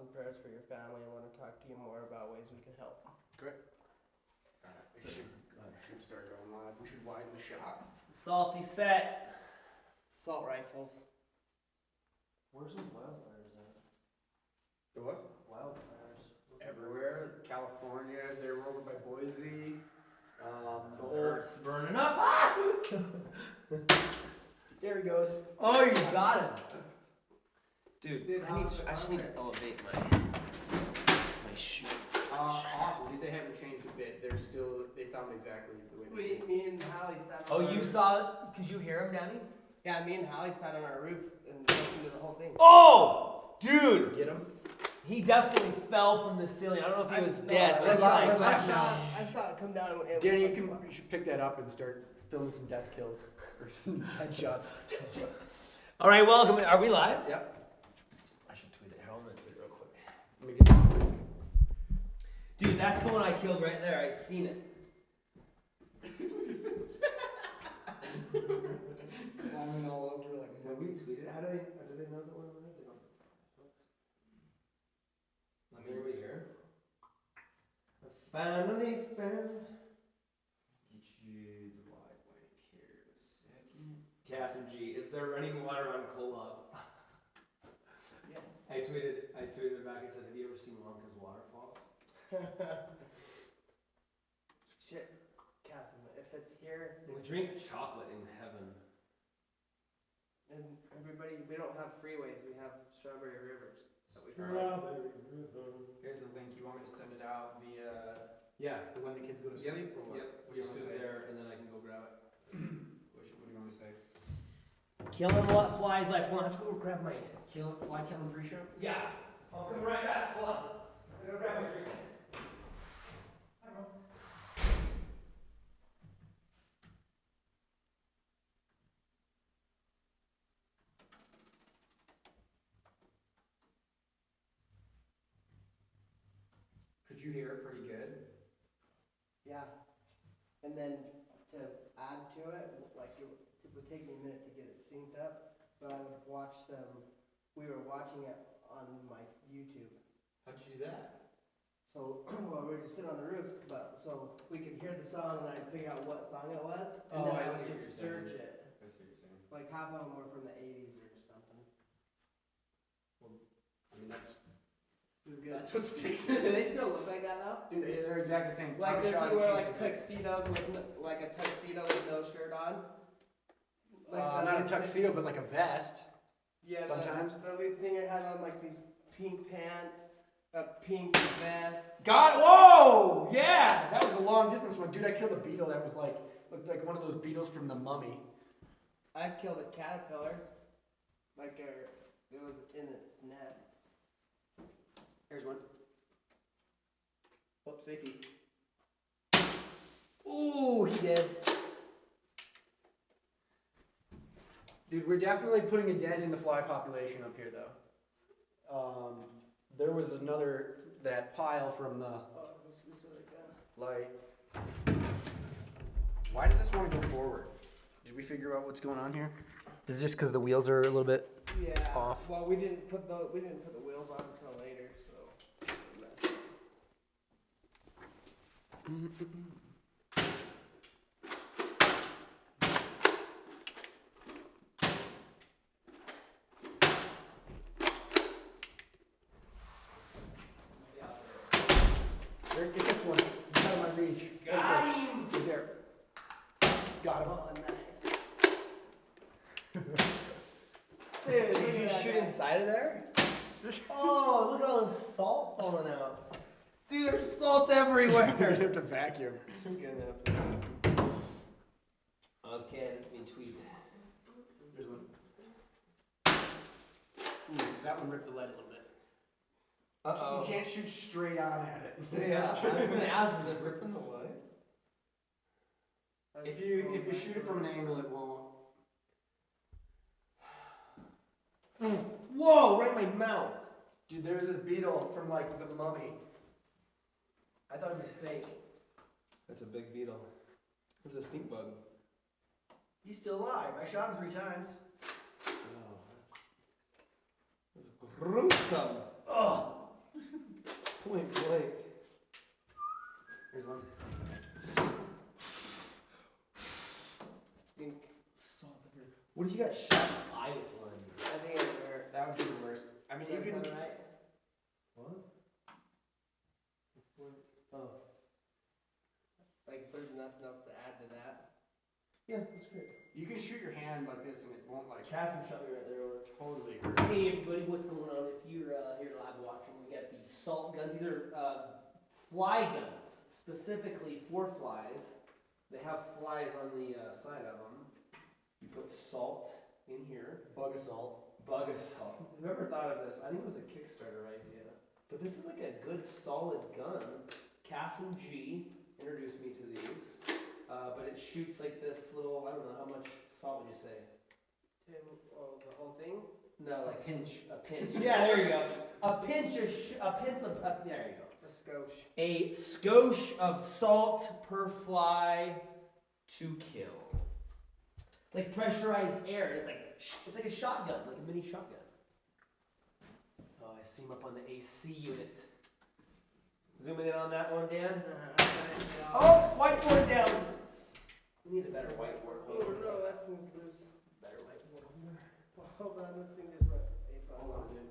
and prayers for your family. I want to talk to you more about ways we can help. Great. We should start going live. We should widen the shot. Salty set. Assault rifles. Where's those wildfires at? The what? Wildfires. Everywhere. California. They were over by Boise. The whole Earth's burning up. There he goes. Oh, you got him. Dude, I just need to elevate my shoe. Awesome. Dude, they haven't changed a bit. They sound exactly the way they did. Me and Hallie sat Oh, on our you roof. saw? Could you hear him, Danny? Yeah, me and Hallie sat on our roof and listened to the whole thing. Oh, dude. Get him? He definitely fell from the ceiling. I don't know if he was dead, but I he's saw, like, I saw it come down. And Danny, you should pick that up and start filming some death kills or some headshots. all right, welcome. Are we live? Yep. I should tweet it. I'm gonna tweet it real quick. Let me get that. Dude, that's the one I killed right there. I seen it. Climbing all over like. When we tweet it, how do they know that we're live? They don't. Is everybody here? I finally found. Get you the live link here in a second. Cassim G, is there running water on Colette? Yes. I tweeted back and said, have you ever seen Wonka's waterfall? Shit, Cassim, if it's here, We drink chocolate in heaven. and everybody, we don't have freeways, we have strawberry rivers that we found. Here's the link. You want me to send it out via Yeah. the When the Kids Go to Yep. Sleep? Or what? Yep. What do you Just want do to it say? there, and then I can go grab it. What do you want to say? Killing what flies life. Hold on, let's go grab my. Fly killing free show? Yeah. I'll come right back. Hold on. I'm gonna grab my drink. Hi, bro. Could you hear it pretty good? Yeah, and then to add to it, like it would take me a minute to get it synced up, but I would watch them, we were watching it on my YouTube. How'd you do that? So, well, we were just sitting on the roof, but, so we could hear the song and then I'd figure out what song it was, and then I I see would what just you're search saying. it. I see what you're saying. Like half of them were from the 80s or something. I mean, that's It was good. what sticks. Do they still look like that now? Dude, they're exactly the same. Like Tommy if Shaw's you wear a like cheese tuxedos with, like a tuxedo with no shirt on? Like the not a lead tuxedo, but like a vest. Yeah, sometimes. the lead singer had on like these pink pants, a pink vest. God, whoa! Yeah! That was a long distance one. Dude, I killed a beetle that was like, looked like one of those beetles from The Mummy. I killed a caterpillar. Like it was in its nest. Here's one. Whoop, safety. Ooh, he did. Dude, we're definitely putting a dent in the fly population up here, though. There was that pile from the Oh, let's do this again. light. Why does this want to go forward? Did we figure out what's going on here? Is it just because the wheels are a little bit Yeah. off? Well, we didn't put the wheels on until later, so it's a mess. Get this one. It's out of my reach. Got him. Right there. Got him. Oh, nice. Dude, Did look you at that shoot guy. inside of there? Oh, look at all the salt falling out. Dude, there's salt everywhere. You have to vacuum. Okay, let me tweet. There's one. Ooh, that one ripped the lead a little bit. Uh-oh. You can't shoot straight on at it. Yeah, I was gonna ask, is it ripping the wood? If you shoot it from an angle, it won't. Whoa, right in my mouth. Dude, there's this beetle from like The Mummy. I thought it was fake. That's a big beetle. It's a stink bug. He's still alive. I shot him 3 times. Oh, that's gruesome. Oh, Point blank. Here's one. Think, Salt the bird. What if you got shot in the eye with one? I think it would hurt. That would be the worst. I mean, Does you that can. sound right? What? It's point. Oh. Like, there's nothing else to add to that. Yeah, that's great. You can shoot your hand like this and it won't like Cassim shot me right there once. totally hurt. Hey everybody, what's going on? If you're here live watching, we got these salt guns. These are fly guns, specifically for flies. They have flies on the side of them. You put salt in here. Bug assault. Bug assault. Whoever thought of this? I think it was a Kickstarter idea. But this is like a good solid gun. Cassim G introduced me to these. But it shoots like this little, I don't know, how much salt would you say? Oh, the whole thing? No, like A pinch. a pinch. Yeah, there you go. A pinch of, there you go. A skosh. A skosh of salt per fly to kill. It's like pressurized air. It's like a shotgun, like a mini shotgun. Oh, I see him up on the AC unit. Zooming in on that one, Dan. Oh, whiteboard down. We need a better whiteboard Oh holder. no, that thing's loose. Better whiteboard holder. Well, hold on, this thing just went ape on. Hold on, dude.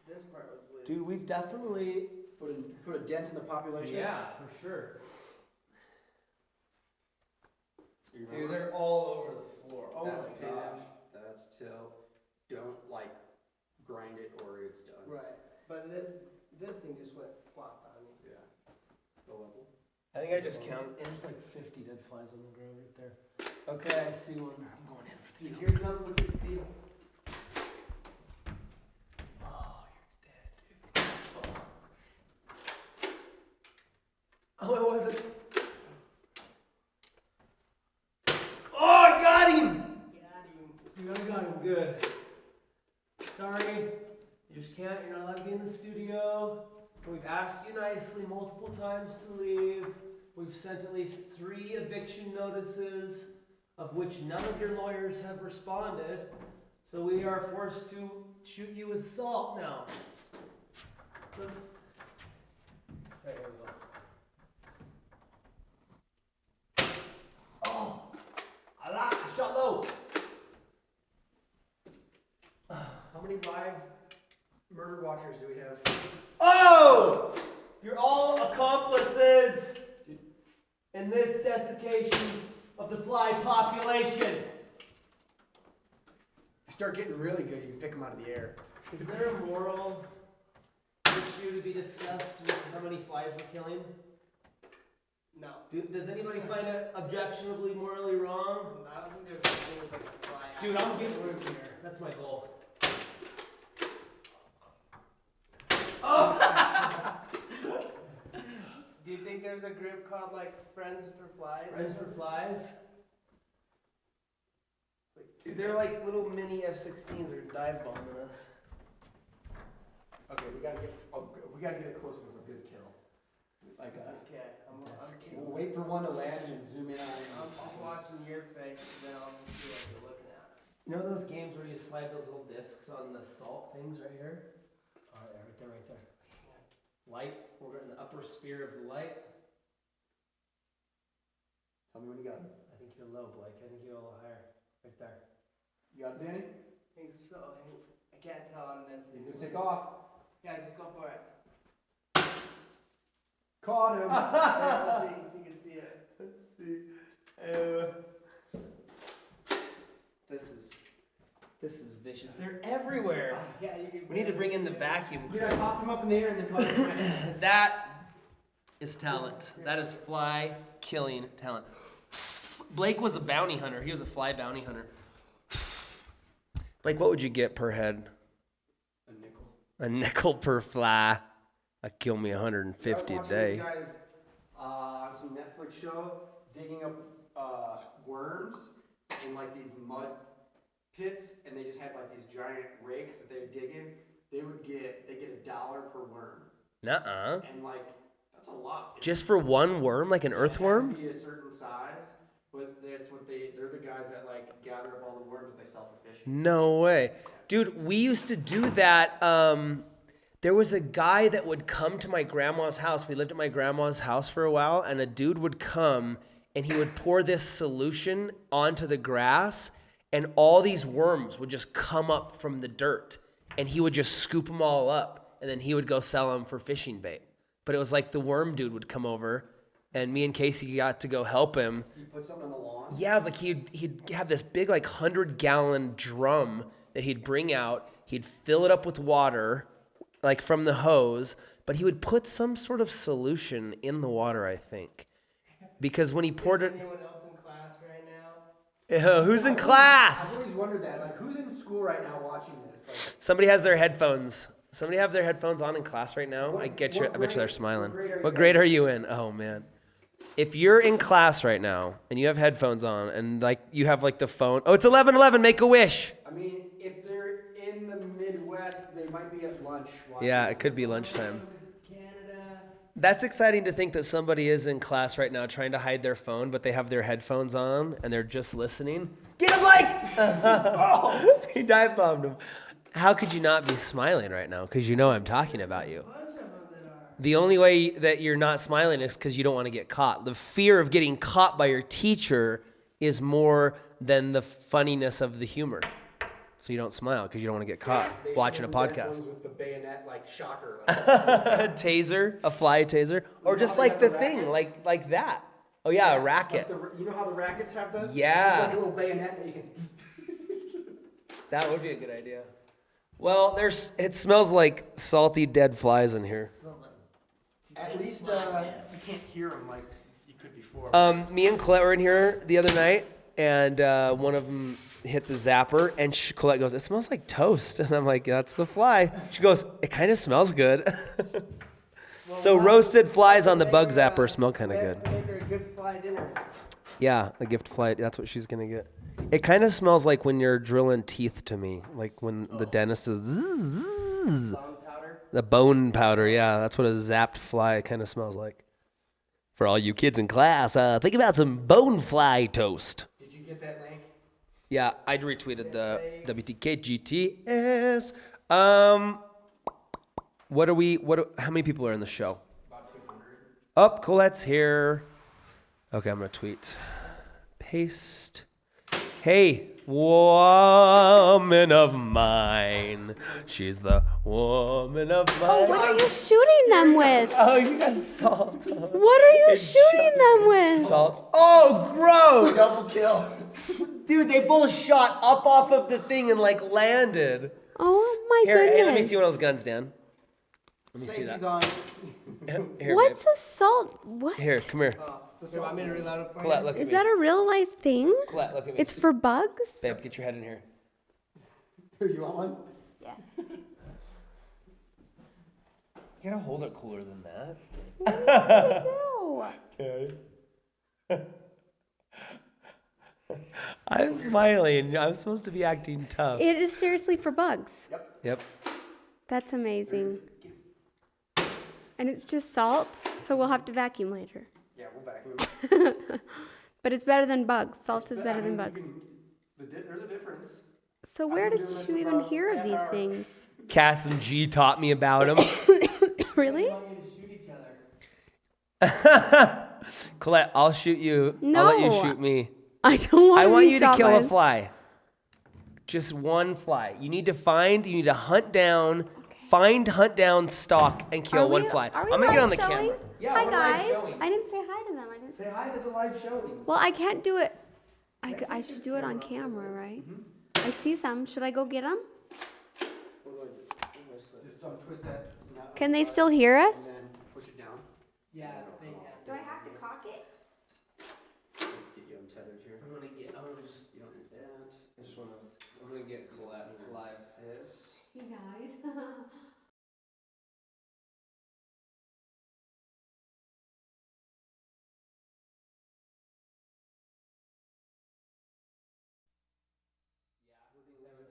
This part was loose. Dude, we've definitely. Put a dent in the population. Yeah, for sure. You Dude, remember? they're all over the floor. Oh That's my okay, gosh. That's till. Don't like grind it or it's done. Right, but this thing just went flop on me. Yeah. The level. I think I just counted. There's like 50 dead flies on the ground right there. Okay, I see one. I'm going in for the Dude, kill. here's another look at the beetle. Oh, you're dead, dude. Oh, it wasn't. Oh, I got him! Got him. Dude, I got him good. Sorry, you just can't. You're not allowed to be in the studio. We've asked you nicely multiple times to leave. We've sent at least 3 eviction notices, of which none of your lawyers have responded. So we are forced to shoot you with salt now. Let's. Right, here we go. Oh, I shot low. How many live murder watchers do we have? Oh! You're all accomplices in this desiccation of the fly population. You start getting really good, you can pick them out of the air. Is there a moral issue to be discussed with how many flies we're killing? No. Does anybody find it objectionably morally wrong? I don't think there's anything with like a fly out. Dude, I'm getting rid of here. That's my goal. Oh! Do you think there's a group called like Friends for Flies? Friends for Flies? Dude, they're like little mini F-16s that are dive bombing us. Okay, we gotta get a close one of a good kill. Like Okay, we'll wait for one to land and then zoom in on it. I'm just watching your face, and then I'll just see what you're looking at. You know those games where you slide those little discs on the salt things right here? Alright, right there, right there. Light, we're in the upper sphere of the light. Tell me when you got it. I think you're low, Blake. I think you're a little higher. Right there. You got it, Danny? I think so. I can't tell on this. He's gonna take off. Yeah, just go for it. Caught him. Yeah, we'll see if you can see it. Let's see. This is vicious. They're everywhere. Yeah, you can. We need to bring in the vacuum. You gotta pop him up in the air and then call it. That is talent. That is fly killing talent. Blake was a bounty hunter. He was a fly bounty hunter. Blake, what would you get per head? A nickel. A nickel per fly. That'd kill me 150 a day. These guys on some Netflix show digging up worms in like these mud pits, and they just had like these giant rakes that they would dig in. They get $1 per worm, Nuh-uh. and like that's a lot. Just for one worm, like an earthworm? It had to be a certain size, but that's what they're the guys that like gather up all the worms that they sell for fishing. No way. Dude, we used to do that. There was a guy that would come to my grandma's house. We lived at my grandma's house for a while, and a dude would come and he would pour this solution onto the grass, and all these worms would just come up from the dirt, and he would just scoop them all up, and then he would go sell them for fishing bait. But it was like the worm dude would come over, and me and Casey got to go help him. You put something on the lawn? Yeah, it was like he'd have this big like 100-gallon drum that he'd bring out. He'd fill it up with water, like from the hose, but he would put some sort of solution in the water, I think. Because when he poured it... Anyone else in class right now? Who's in class? I've always wondered that. Like, who's in school right now watching this? Like, Somebody has their headphones. Somebody have their headphones on in class right now? I bet you they're smiling. What grade are you in? Oh, man. If you're in class right now and you have headphones on and like you have like the phone... Oh, it's 11:11. Make a wish. I mean, if they're in the Midwest, they might be at lunch. Yeah, it could be lunchtime. That's exciting to think that somebody is in class right now trying to hide their phone, but they have their headphones on and they're just listening. Get him, Blake! He dive bombed him. How could you not be smiling right now? Because you know I'm talking about you. The only way that you're not smiling is because you don't want to get caught. The fear of getting caught by your teacher is more than the funniness of the humor. So you don't smile because you don't want to get caught watching a podcast. With the bayonet, like shocker. Taser, a fly taser, or just like the thing, like that. Oh yeah, a racket. Like you know how the rackets have the? Yeah. It's like a little bayonet that you can. That would be a good idea. Well, it smells like salty dead flies in here. At least you can't hear them like you could before. Me and Colette were in here the other night, and one of them hit the zapper, and Colette goes, "It smells like toast," and I'm like, "That's the fly." She goes, "It kind of smells good." So roasted flies on the bug zapper smell kind of good. Make her a good fly dinner. Yeah, a gift fly. That's what she's gonna get. It kind of smells like when you're drilling teeth to me, like when the dentist is. Bone powder. The bone powder, yeah, that's what a zapped fly kind of smells like. For all you kids in class, think about some bone fly toast. Did you get that link? Yeah, I retweeted the WTKGTS. How many people are in the show? About 200. Up, Colette's here. Okay, I'm gonna tweet. Paste. Hey, woman of mine. She's the woman of mine. Oh, what are you shooting them with? Oh, you got salt. What are you shooting them with? Salt. Oh, gross. Double kill. Dude, they both shot up off of the thing and like landed. Oh my Here, goodness. hey, let me see one of those guns, Dan. Let me see that. On. Here, What's babe. a salt? What? Here, come here. You want me to reload it for Colette, you? look at Is me. that a real life thing? Colette, look at me. It's for bugs? Babe, get your head in here. Here, you want one? Yeah. You gotta hold it cooler than that. What do you do? Okay. I'm smiling. I'm supposed to be acting tough. It is seriously for bugs. Yep. That's amazing. And it's just salt, so we'll have to vacuum later. Yeah, we'll vacuum. But it's better than bugs. Salt is better than bugs. There's a difference. So where did you even hear of these things? Cass and G taught me about them. Really? Want me to shoot each other? Colette, I'll shoot you. No. I'll let you shoot me. I don't want I to want be you to shot kill by a fly. Just one fly. You need to hunt down, hunt down, stalk, and kill one fly. Are we I'm gonna get on the live showing? camera. Yeah, Hi we're live guys. showing. I didn't say hi to them. Say hi to the live showings. Well, I can't do it. I should do it on camera, right? I see some. Should I go get them? Just don't twist that. Can they still hear us? And then push it down. Yeah, they can. Do I have to cock it? Let's get you untethered here. I'm gonna get Colette live. This. You guys.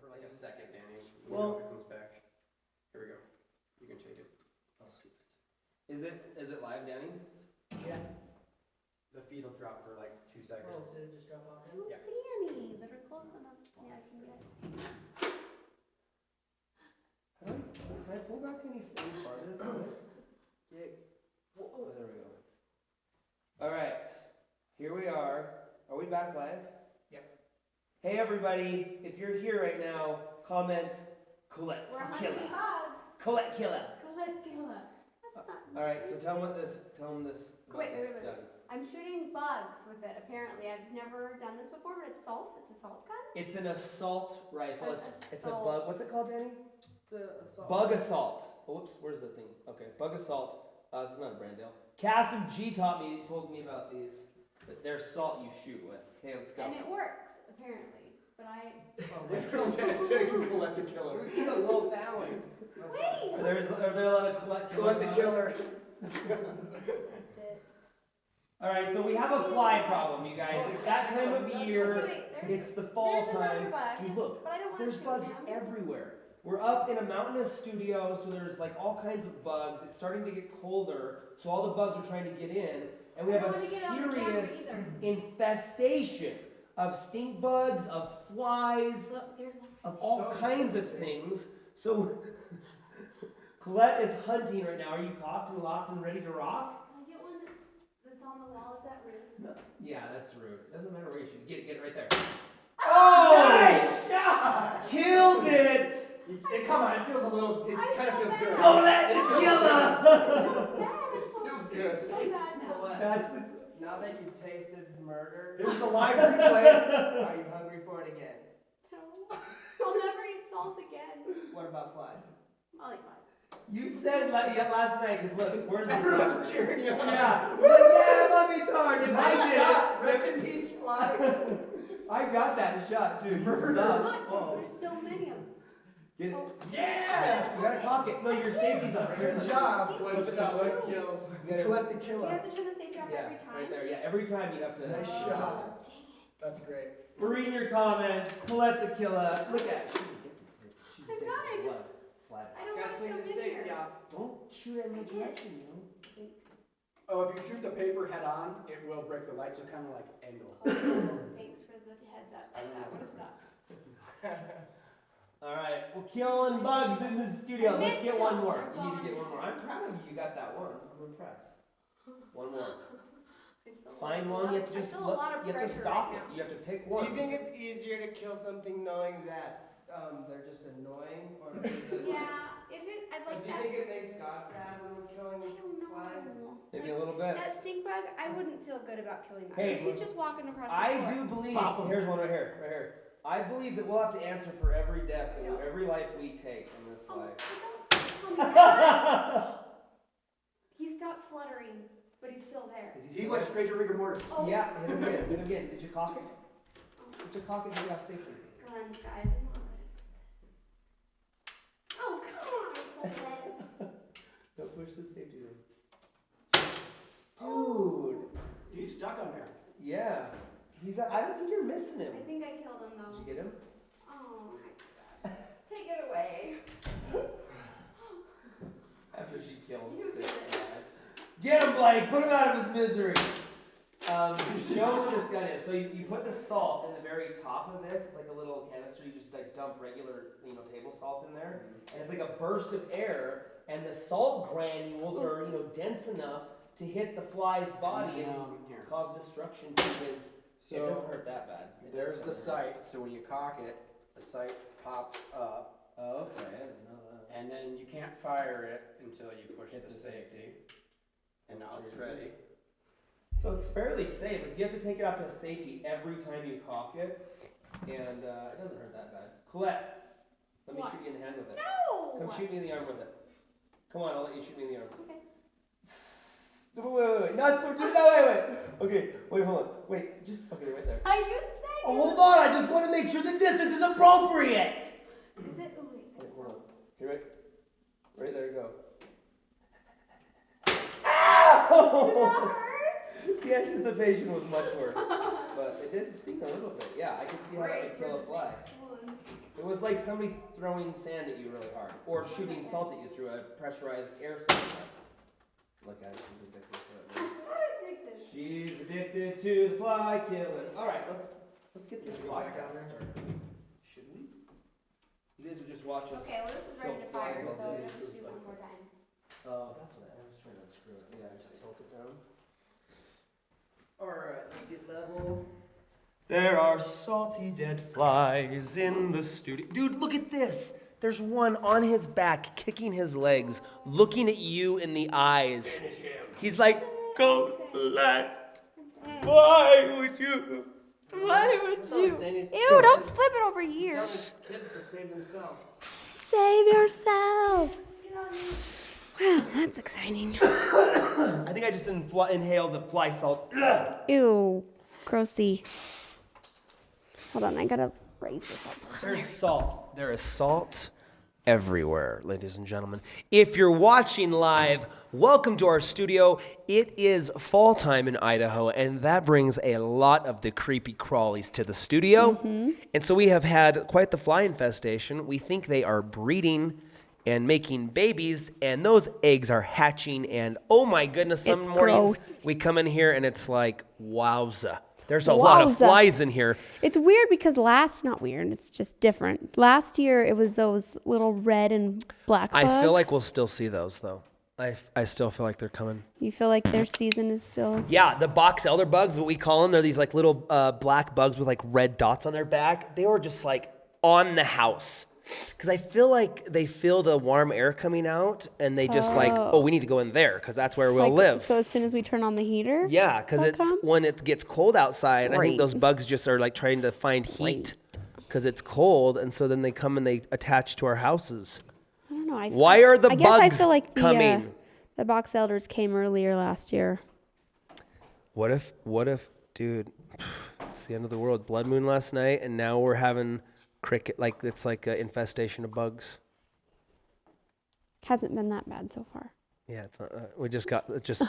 For like a second, Danny. Well- If it comes back. Here we go. You can take it. I'll scoop it. Is it live, Danny? Yeah. The feed will drop for like 2 seconds. Well, did it just drop off? I don't see any that are close enough. Yeah, I can get. Can I pull back any All right, here we are. Are we back live? Yep. Hey everybody, if you're here right now, comment Colette's We're killer. hunting bugs. Colette killer. Colette killer. That's not. All right, so tell them this. Wait. Done. I'm shooting bugs with it. Apparently, I've never done this before, but it's salt. It's a salt gun. It's an assault rifle. An It's a assault. bug. What's it called, Danny? It's a assault. Bug assault. Oh, whoops, where's the thing? Okay, bug assault. This is not a brand deal. Cassim G told me about these. But they're salt you shoot with. Okay, let's go. And it works, apparently. But I. Everyone's hashtagging Colette the Killer. We got little families. Wait! Are there a lot of Colette Colette the Killer. That's it. All right, so we have a fly problem, you guys. It's that time of year. Okay, wait, It's the fall there's time. another bug, Dude, look. but I don't want to There's shoot bugs him. everywhere. We're up in a mountainous studio, so there's like all kinds of bugs. It's starting to get colder, so all the bugs are trying to get in, and we I have a don't wanna get on the camera serious either. infestation of stink bugs, of flies, Look, there's one. of all kinds of things. So Colette is hunting right now. Are you cocked and locked and ready to rock? Can I get one that's on the wall? Is that rude? No. Yeah, that's rude. Doesn't matter where you shoot. Get it right there. Nice shot! Killed it! Come on, it feels a little. It I kind of feel feels bad. good. Colette the killer! Feels good. really bad now. Colette, That's now that you've tasted murder, Here's the live replay. are you hungry for it again? No. I'll never eat salt again. What about flies? I'll eat flies. you said last night, because look, where's this? Everyone's cheering you on. Yeah, we're like, yeah, mommy tard. If I Nice did shot. it, Rest in peace, fly. I got that shot, dude. You Murder. suck. Look, Oh. there's so many of them. Get it. Yeah! You gotta cock it. No, your safety's on. Right here. Good job. One Flip it this way. shot. You gotta- Colette the Do you Killer. have to turn the safety off Yeah, every time? right there. Yeah, every time you have to. Nice Oh, shot. dang it. That's great. We're reading your comments. Colette the killer. Look at her. She's I'm addicted not, to I blood. Flat I out. don't Gotta want to take come the in safety here. off. Don't shoot at my direction, you know. Oh, if you shoot the paper head on, it will break the light, so kind of like angle. Thanks for the heads up. That would have sucked. All right, we're killing bugs in the studio. I Let's missed get one one. more. They're You need to gone. get one more. I'm proud of you. You got that one. I'm impressed. One more. I feel Find a one. lot- You have to I just feel a look. lot of You have to pressure stalk right it. now. You have to pick Do one. you think it's easier to kill something knowing that they're just annoying, or is it Yeah, if it, I'd like, like do you that. think it makes God sad when we're I killing don't flies? know. Maybe Like, a little bit. that stink bug, I wouldn't feel good about killing that. Hey, 'cause he's just walking across the I floor. do believe. Pop 'em. Here's one right here. Right here. I believe that we'll have to answer for every death, Yeah. every life we take in this Oh, life. don't tell me that. He stopped fluttering, but he's still there. Is He still went there? straight to rigor mortis. Oh. Yeah, hit him again. Hit him again. Did you cock it? Did you cock it? Did you have safety? Come on, guys. I'm not good at this. Oh, come on, Colette. Don't push the safety ring. Dude. He's stuck on there. Yeah. I don't think you're missing him. I think I killed him, Did though. you get him? Oh, my God. Take it away. After she kills You 6 did it. guys. Get him, Blake! Put him out of his misery! Show what this gun is. So you put the salt in the very top of this. It's like a little canister. You just like dump regular, table salt in there, and it's like a burst of air. And the salt granules are, dense enough to hit the fly's body and Here. cause destruction to his. So it doesn't hurt that bad. It there's doesn't the hurt. sight. So when you cock it, the sight pops up, Oh, okay. I didn't know that. and then you can't fire it until you push Hit the the safety. And now it's Sure. ready. So it's fairly safe. Like you have to take it off to safety every time you cock it, and it doesn't hurt that bad. Colette, let me What? shoot you in the hand with it. No! Come shoot me in the arm with it. Come on, I'll let you shoot me in the arm. Okay. Wait. Not so. No, wait. Okay, wait, hold on. Wait, just okay, right there. You said Oh, hold on. I just want to make sure the distance is appropriate. Is it? Oh, wait. Wait, hold on. Here, right there. Go. Did Ow! that hurt? The anticipation was much worse, but it did sting a little bit. Yeah, I can see how that would kill a fly. It was like somebody throwing sand at you really hard, or shooting salt at you through a pressurized air cylinder. Look at it, she's addicted to it. I'm not addicted. She's addicted to the fly killing. All right, let's get this Should we go back down podcast there? started. Should we? You guys would just watch us. Okay, well, this is ready to kill flies fire, all so day. let's just do one more time. Oh, that's what I was trying to screw it. Yeah, just tilt it down. Alright, let's get level. There are salty dead flies in the studio. Dude, look at this. There's one on his back, kicking his legs, looking at you in the eyes. He's like, Colette, why would you? Why would That's all he's saying. He's Ew, don't flip it over here. telling his kids to save themselves. Save yourselves. Wow, that's exciting. I think I just inhaled the fly salt. Ew, grossy. Hold on, I gotta raise this up. There's salt. There is salt everywhere, ladies and gentlemen. If you're watching live, welcome to our studio. It is fall time in Idaho, and that brings a lot of the creepy crawlies to the studio. And so we have had quite the fly infestation. We think they are breeding and making babies, and those eggs are hatching, and oh my goodness, some It's mornings gross. we come in here and it's like, wowza. There's a lot of Wowza. flies in here. It's weird because not weird, it's just different. Last year, it was those little red and black bugs. I feel like we'll still see those, though. I still feel like they're coming. You feel like their season is still... Yeah, the box elder bugs, what we call them, they're these like little black bugs with like red dots on their back. They were just like on the house. Because I feel like they feel the warm air coming out, and they just we need to go in there because that's where we'll live. So as soon as we turn on the heater? Yeah, because they'll it's come? when it gets cold outside, I think Great. those bugs just are like trying to find heat because it's cold, and so then they come and they attach to our houses. I don't know. Why are the I guess I bugs feel like coming? The box elders came earlier last year. What if, dude, it's the end of the world. Blood moon last night, and now we're having cricket, like it's like an infestation of bugs. Hasn't been that bad so far. Yeah, it's not, it's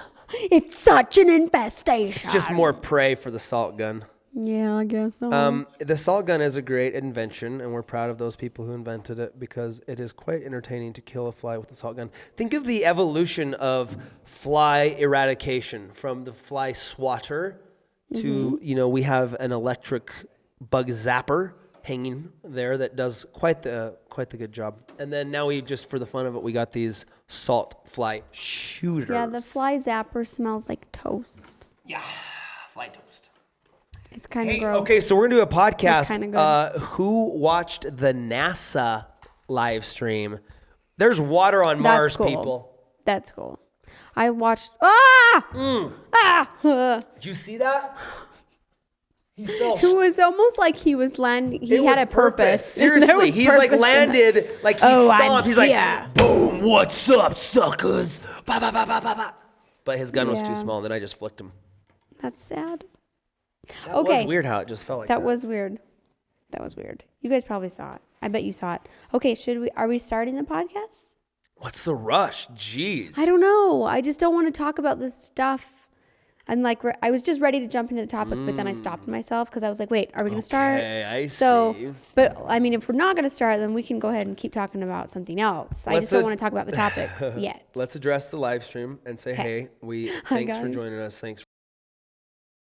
It's such an infestation. it's just more prey for the salt gun. Yeah, I guess so. The salt gun is a great invention, and we're proud of those people who invented it because it is quite entertaining to kill a fly with a salt gun. Think of the evolution of fly eradication from the fly swatter to, we have an electric bug zapper hanging there that does quite the good job. And then now we just, for the fun of it, we got these salt fly shooters. Yeah, the fly zapper smells like toast. Yeah, fly toast. It's kind of Hey, gross. okay, so we're gonna do a podcast. kinda good. Who watched the NASA live stream? There's water on That's Mars, cool. people. That's cool. I watched. Ah! Ah! Did you see that? He fell. It was almost like he was landing. He had a purpose. There Seriously, was he's like purpose in that. landed, like he Oh, I'm stomped. He's here. like, boom, what's up, suckers? Ba, ba, ba, ba, ba, ba. But his gun was Yeah. too small, and then I just flicked him. That's sad. That Okay. was weird how it just felt like that. That was weird. That was weird. You guys probably saw it. I bet you saw it. Okay, are we starting the podcast? What's the rush? Jeez. I don't know. I just don't want to talk about this stuff. And I was just ready to jump into the topic, but then I stopped myself because I was like, wait, are we going to start? Okay, I So, see. but I mean, if we're not going to start, then we can go ahead and keep talking about something else. I just don't want to talk about the topics yet. Let's address the live stream and say, Okay. hey, thanks for guys. joining us. Thanks.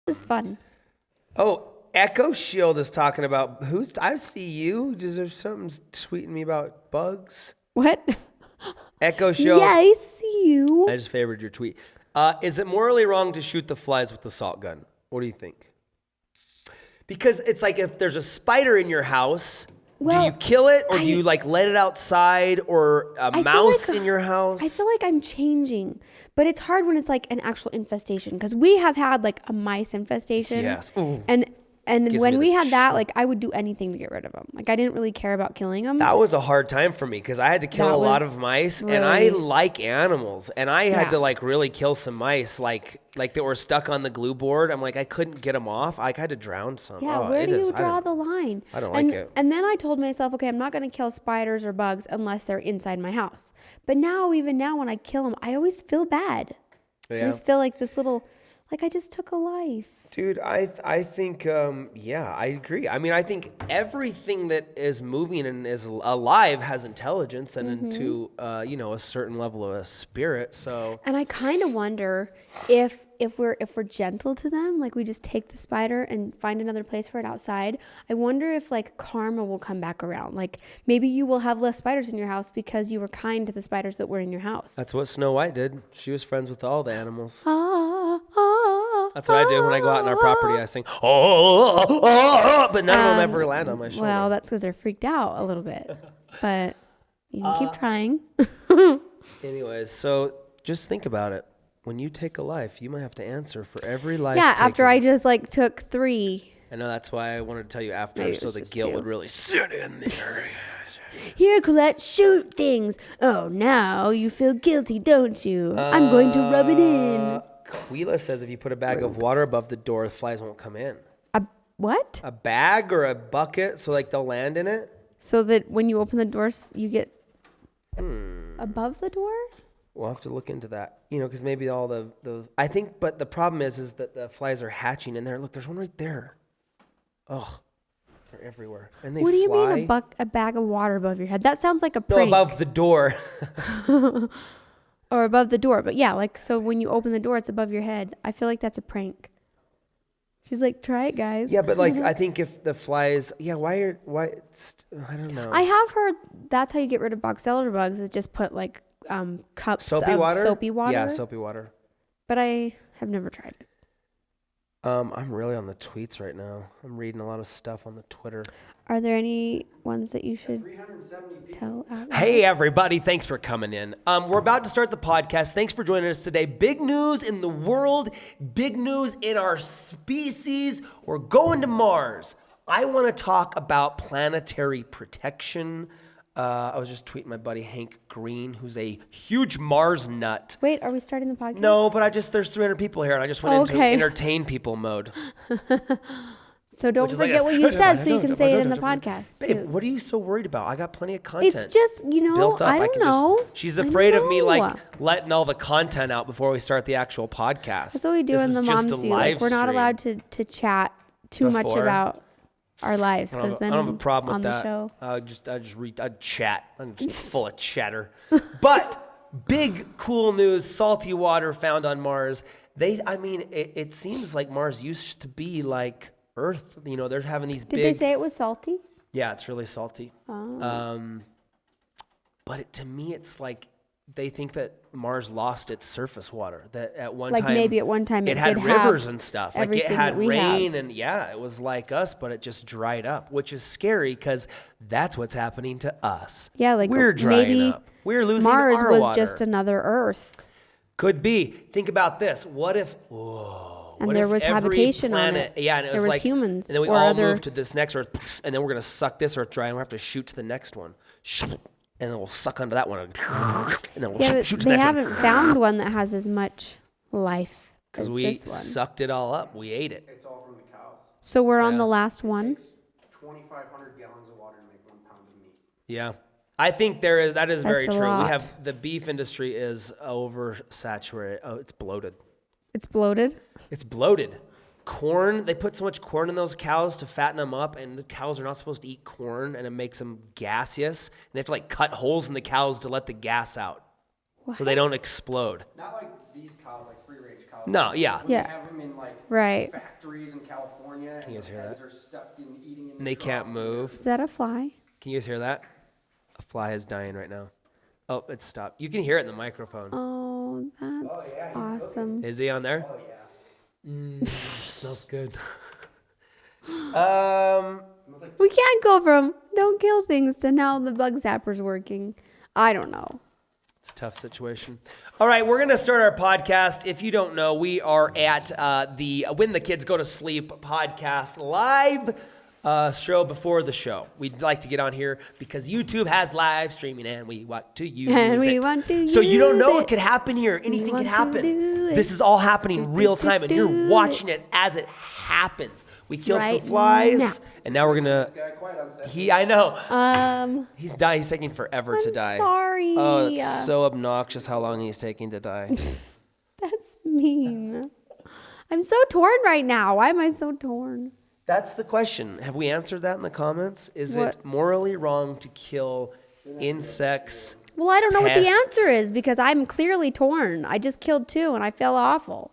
This is fun. Oh, Echo Shield is talking about I see you. Is there something tweeting me about bugs? What? Echo Shield. Yeah, I see you. I just favored your tweet. Is it morally wrong to shoot the flies with the salt gun? What do you think? Because it's like if there's a spider in your house, do Well, you kill it or do you like let it outside or a feel mouse like- in your house? I feel like I'm changing, but it's hard when it's like an actual infestation because we have had like a mice infestation. Yes. Ooh. And Gives when me we the had that, like I would do anything to get rid of them. Like I didn't really care about killing them. That was a hard time for me because I had to kill That a lot was of mice, and I really- like animals, and I had Yeah. to like really kill some mice, like that were stuck on the glue board. I'm like I couldn't get them off. I had to drown some. Yeah, Oh, where it do is- you draw the line? I don't like it. And then I told myself, okay, I'm not going to kill spiders or bugs unless they're inside my house. But even now, when I kill them, I always feel bad. I Yeah. always feel like this little, like I just took a life. Dude, I think, I agree. I mean, I think everything that is moving and is alive has intelligence and into, a certain level of a spirit. So And I kind of wonder if we're gentle to them, like we just take the spider and find another place for it outside. I wonder if like karma will come back around. Like maybe you will have less spiders in your house because you were kind to the spiders that were in your house. that's what Snow White did. She was friends with all the animals. Ah, ah. That's what I do when I go out on our property. I sing, oh, but none of them ever land on my shoulder. Well, that's because they're freaked out a little bit. But you can keep trying. Anyways, so just think about it. When you take a life, you might have to answer for every life Yeah, taken. after I just like took 3. I know that's why I wanted to tell you after, Maybe so it's the just guilt 2. would really sit in there. Here, Colette, shoot things. Oh, now you feel guilty, don't you? I'm going to rub it in. Quila says if you put a bag of water above the door, the flies won't come in. What? A bag or a bucket, so like they'll land in it? So that when you open the doors, you get above the door? We'll have to look into that. You know, because maybe all the I think, but the problem is that the flies are hatching in there. Look, there's one right there. Oh, they're everywhere. And they What do you fly. mean a bag of water above your head? That sounds like a No, prank. above the door. Or above the door. But yeah, like, so when you open the door, it's above your head. I feel like that's a prank. She's like, try it, guys. Yeah, but like, I think if the flies, I don't know. I have heard that's how you get rid of box elder bugs is just put like cups of soapy water. Yeah, soapy water. But I have never tried it. I'm really on the tweets right now. I'm reading a lot of stuff on the Twitter. Are there any ones that you should tell out? Hey, everybody. Thanks for coming in. We're about to start the podcast. Thanks for joining us today. Big news in the world. Big news in our species. We're going to Mars. I want to talk about planetary protection. I was just tweeting my buddy Hank Green, who's a huge Mars nut. Wait, are we starting the podcast? No, but there's 300 people here, and I just went into Okay. entertain people mode. So don't Which is like forget a- what you said so you can say it in the podcast. Babe, too. what are you so worried about? I got plenty of content. It's just, built up. I don't can know. She's I afraid of me know. like letting all the content out before we start the actual podcast. That's what we do This in is the just moms a do. Like, live we're not stream. allowed to chat too much Before. about our lives I don't because have- then I don't have a problem on with the that. show. I'd chat. I'm just full of chatter. But big cool news: salty water found on Mars. It seems like Mars used to be like Earth. You know, they're having these Did big. they say it was salty? Yeah, it's really salty. Oh. But to me, it's like they think that Mars lost its surface water. That at one Like time, maybe at one time it it had did have rivers and stuff. Like it everything had that we rain have. and it was like us, but it just dried up, which is scary because that's what's happening to us. Yeah, like we're drying maybe up. We're losing Mars our was water. just another Earth. Could be. Think about this. What if? Whoa. And what there if was every habitation on planet, it. Yeah, and it There was was like humans and then we or all other- moved to this next Earth, and then we're gonna suck this Earth dry, and we have to shoot to the next one, and then we'll suck onto that one, and then we'll Yeah, but shoot to the they next haven't one. found one that has as much life Because as we this one. sucked it all up. We ate it. It's all from the cows. So we're on Yeah. the last one. It takes 2,500 gallons of water to make 1 pound of meat. Yeah. I think that is very That's a true. lot. We have the beef industry is oversaturated. Oh, it's bloated. It's bloated. It's bloated. Corn, they put so much corn in those cows to fatten them up, and the cows are not supposed to eat corn, and it makes them gaseous. And they have to like cut holes in the cows to let the gas out so they don't explode. Not like these cows, like free-range cows. No, yeah. When Yeah. you have them in like Right. factories in California, Can you guys and hear the that? heads are stuck in eating in And the they can't troughs. move. Is that a fly? Can you guys hear that? A fly is dying right now. Oh, it stopped. You can hear it in the microphone. Oh, that's yeah, he's awesome. Is he on there? Oh, yeah. Smells good. We can't go from don't kill things to now the bug zapper's working. I don't know. It's a tough situation. All right, we're going to start our podcast. If you don't know, we are at the When the Kids Go to Sleep podcast live show before the show. We'd like to get on here because YouTube has live streaming and we want to use And we it. want to So you don't use know it. what could happen here. Anything want can to happen. do it. This is all happening real time and you're do watching it as it happens. We killed some Right flies now. and now we're going to... This guy quiet on set. I know. He's dying. He's taking forever to I'm die. sorry. Oh, it's so obnoxious how long he's taking to die. That's mean. I'm so torn right now. Why am I so torn? That's the question. Have we answered that in the comments? Is What? it morally wrong to kill insects? Well, I don't know what the Pests. answer is because I'm clearly torn. I just killed 2 and I feel awful.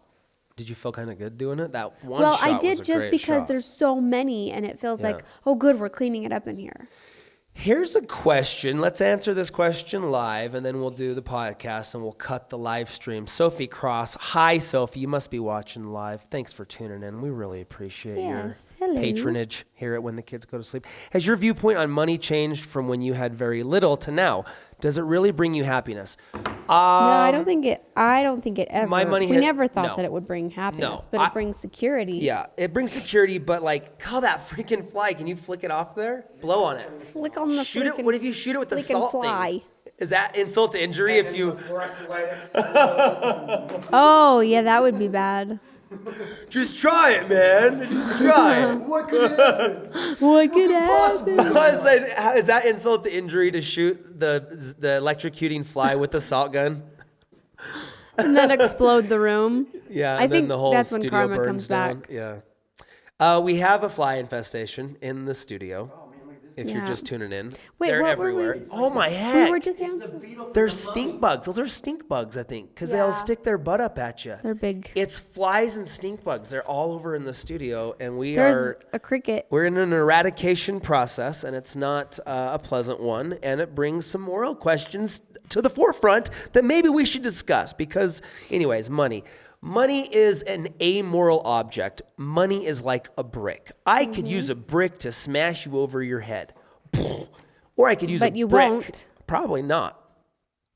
Did you feel kind of good doing it? That one Well, shot I was did a just great because shot. there's so many and it feels Yeah. like, oh, good, we're cleaning it up in here. Here's a question. Let's answer this question live, and then we'll do the podcast, and we'll cut the live stream. Sophie Cross. Hi, Sophie. You must be watching live. Thanks for tuning in. We really appreciate your Hello. patronage here at When the Kids Go to Sleep. Has your viewpoint on money changed from when you had very little to now? Does it really bring you happiness? No, I don't think it ever. My money we had- never thought no. that it would bring happiness, No, but it brings security. Yeah, it brings security, but like, call that freaking fly. Can you flick it off there? Blow on it. Flick on the Shoot it. freaking What if you shoot it with the flickin' salt fly. thing? Is that insult to injury if you Oh, yeah, that would be bad. just try it, man? Just try it. What could happen? What could happen? Is that insult to injury to shoot the electrocuting fly with the salt gun? And then explode the room. Yeah, I and then think the whole that's when studio karma burns comes down. back. Yeah. We have a fly infestation in the studio. If you're Yeah. just tuning in, Wait, they're what were everywhere. we- Oh my We heck! were just answering. They're stink bugs. Those are stink bugs, I think, because they'll Yeah. stick their butt up at you. They're big. It's flies and stink bugs. They're all over in the studio, and There's a cricket. we're in an eradication process, and it's not a pleasant one, and it brings some moral questions to the forefront that maybe we should discuss. Because, anyways, money. Money is an amoral object. Money is like a brick. I could use a brick to smash you over your head, or I could use But a you brick. won't. Probably not.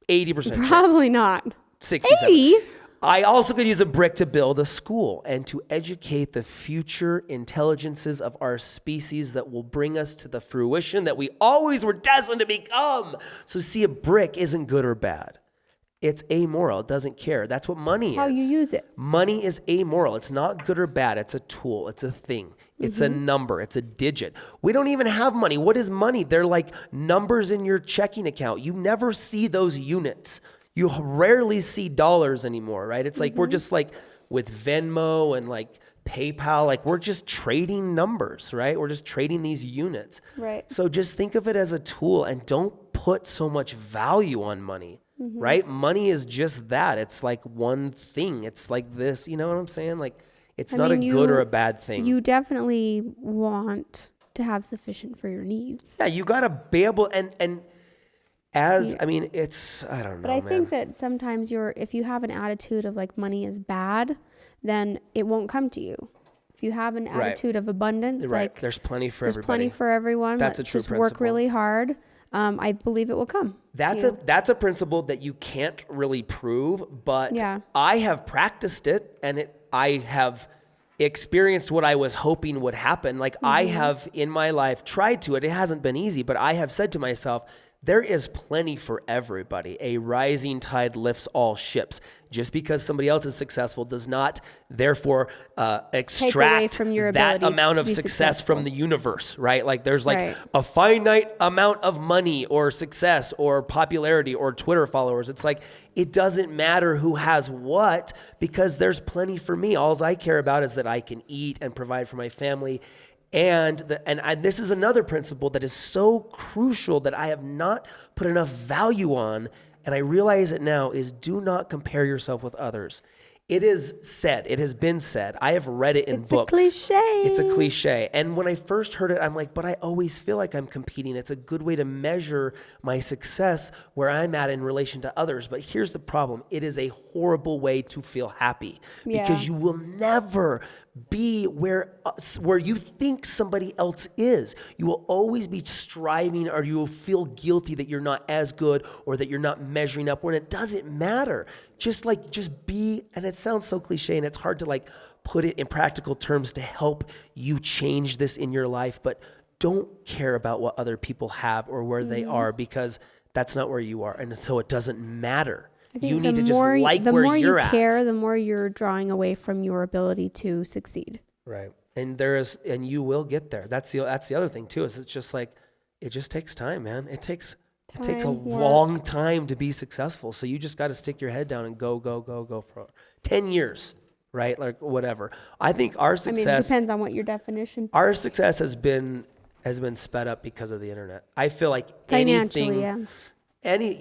80% chance. Probably not. 67. 80? I also could use a brick to build a school and to educate the future intelligences of our species that will bring us to the fruition that we always were destined to become. So see, a brick isn't good or bad. It's amoral. It doesn't care. That's what money is. How you use it. Money is amoral. It's not good or bad. It's a tool. It's a thing. It's a number. It's a digit. We don't even have money. What is money? They're like numbers in your checking account. You never see those units. You rarely see dollars anymore, right? It's like we're just like with Venmo and like PayPal, like we're just trading numbers, right? We're just trading these units. Right. So just think of it as a tool and don't put so much value on money, right? Money is just that. It's like one thing. It's like this, you know what I'm saying? Like it's not a good or a bad thing. You definitely want to have sufficient for your needs. Yeah, you gotta be able and as I mean, it's I don't know. But I man. think that sometimes if you have an attitude of like money is bad, then it won't come to you. If you have an Right. attitude of abundance, right. like There's plenty for there's everybody. plenty for everyone. That's a Let's true just work principle. really hard. I believe it will come. That's to a you. that's a principle that you can't really prove, but Yeah. I have practiced it and I have experienced what I was hoping would happen. Like I have in my life tried to it. It hasn't been easy, but I have said to myself, there is plenty for everybody. A rising tide lifts all ships. Just because somebody else is successful does not, therefore, extract from your that ability amount to of be success from the universe, right? Like there's like Right. a finite amount of money or success or popularity or Twitter followers. It's like it doesn't matter who has what because there's plenty for me. All I care about is that I can eat and provide for my family. And this is another principle that is so crucial that I have not put enough value on, and I realize it now, is do not compare yourself with others. It is said, it has been said, I have read it in It's books. a cliche. It's a cliche. And when I first heard it, I'm like, but I always feel like I'm competing. It's a good way to measure my success where I'm at in relation to others. But here's the problem. It is a horrible way to feel happy because Yeah. you will never be where you think somebody else is. You will always be striving, or you will feel guilty that you're not as good or that you're not measuring up when it doesn't matter. Just be, and it sounds so cliche and it's hard to like put it in practical terms to help you change this in your life, but don't care about what other people have or where they are because that's not where you are. And so it doesn't matter. I think You need the to just more- like the where more you're you at. care, the more you're drawing away from your ability to succeed. Right. And you will get there. That's the other thing too, is it's just like, it just takes time, man. It takes a Time, yeah. long time to be successful. So you just got to stick your head down and go for 10 years, right? Like whatever. I think our I mean, it success, depends on what your definition. our success has been sped up because of the internet. I feel like Financially, anything,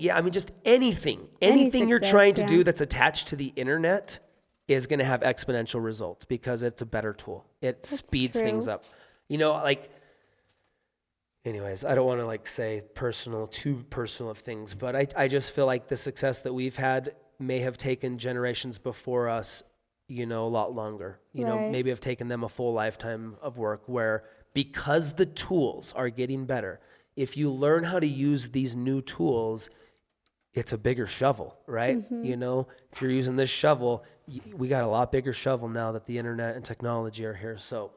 yeah. I mean, just anything you're success, trying to yeah. do that's attached to the internet is going to have exponential results because it's a better tool. It speeds things true. up. You know, like anyways, I don't want to like say too personal of things, but I just feel like the success that we've had may have taken generations before us, a lot longer, Right. maybe have taken them a full lifetime of work, where because the tools are getting better, if you learn how to use these new tools, it's a bigger shovel, right? If you're using this shovel, we got a lot bigger shovel now that the internet and technology are here. So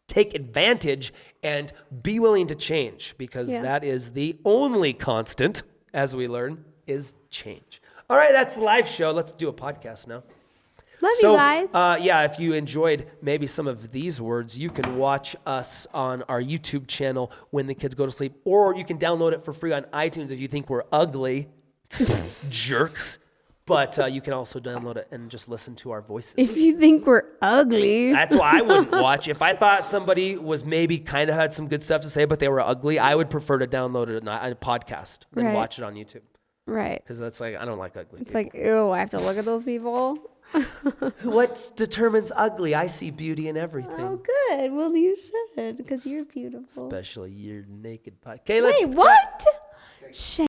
take advantage and be willing to change, because that is the only constant, as we learn, is change. All right, that's the live show. Let's do a podcast now. Love you guys. If you enjoyed maybe some of these words, you can watch us on our YouTube channel, When the Kids Go to Sleep, or you can download it for free on iTunes if you think we're ugly. Jerks. But you can also download it and just listen to our voices. If you think we're ugly. That's why I wouldn't watch. If I thought somebody was maybe kind of had some good stuff to say, but they were ugly, I would prefer to download it on a podcast than Right. watch it on YouTube. Right. Because that's like, I don't like ugly It's people. like, ew, I have to look at those people. What determines ugly? I see beauty in everything. Oh, good. Well, you should, because you're beautiful. Especially your naked podcast. Okay, let's Wait, what? Shame.